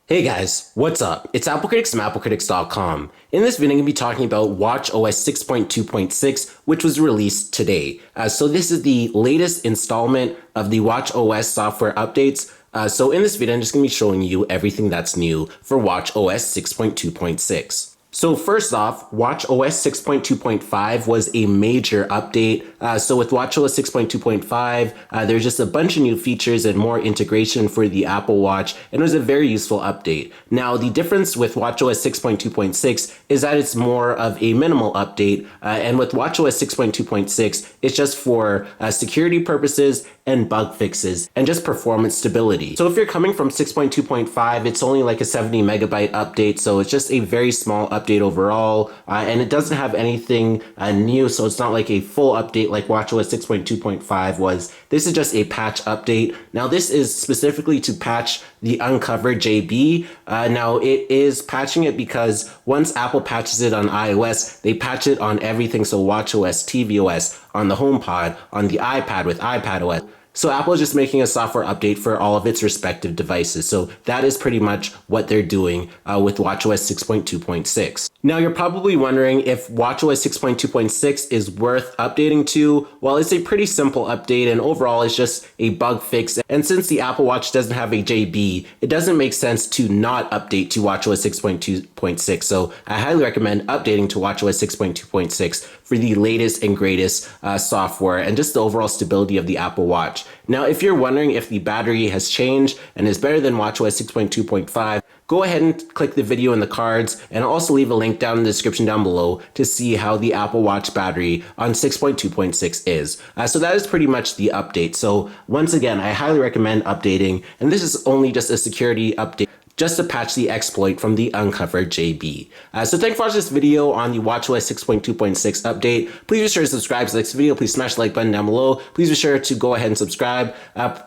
Hey guys, what's up? It's Apple Critics from applecritics.com. In this video, I'm going to be talking about WatchOS 6.2.6, which was released today. So this is the latest installment of the WatchOS software updates. So in this video, I'm just going to be showing you everything that's new for WatchOS 6.2.6. So first off, WatchOS 6.2.5 was a major update. So with WatchOS 6.2.5, there's just a bunch of new features and more integration for the Apple Watch, and it was a very useful update. Now, the difference with WatchOS 6.2.6 is that it's more of a minimal update, and with WatchOS 6.2.6, it's just for security purposes and bug fixes and just performance stability. So if you're coming from 6.2.5, it's only like a 70 megabyte update, so it's just a very small update overall, and it doesn't have anything new, so it's not like a full update like WatchOS 6.2.5 was. This is just a patch update. Now this is specifically to patch the uncovered JB. Now it is patching it because once Apple patches it on iOS, they patch it on everything, so WatchOS, tvOS, on the HomePod, on the iPad with iPadOS. So Apple is just making a software update for all of its respective devices. So that is pretty much what they're doing with WatchOS 6.2.6. Now you're probably wondering if WatchOS 6.2.6 is worth updating to. Well, it's a pretty simple update, and overall it's just a bug fix. And since the Apple Watch doesn't have a JB, it doesn't make sense to not update to WatchOS 6.2.6. So I highly recommend updating to WatchOS 6.2.6 for the latest and greatest software and just the overall stability of the Apple Watch. Now, if you're wondering if the battery has changed and is better than WatchOS 6.2.5, go ahead and click the video in the cards, and I'll also leave a link down in the description down below to see how the Apple Watch battery on 6.2.6 is. So that is pretty much the update. So once again, I highly recommend updating, and this is only just a security update just to patch the exploit from the uncovered JB. So thanks for watching this video on the WatchOS 6.2.6 update. Please be sure to subscribe to this video. Please smash the like button down below. Please be sure to go ahead and subscribe.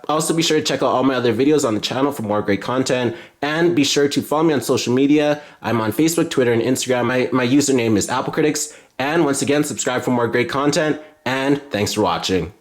Also be sure to check out all my other videos on the channel for more great content. And be sure to follow me on social media. I'm on Facebook, Twitter, and Instagram. My username is Apple Critics. And once again, subscribe for more great content. And thanks for watching.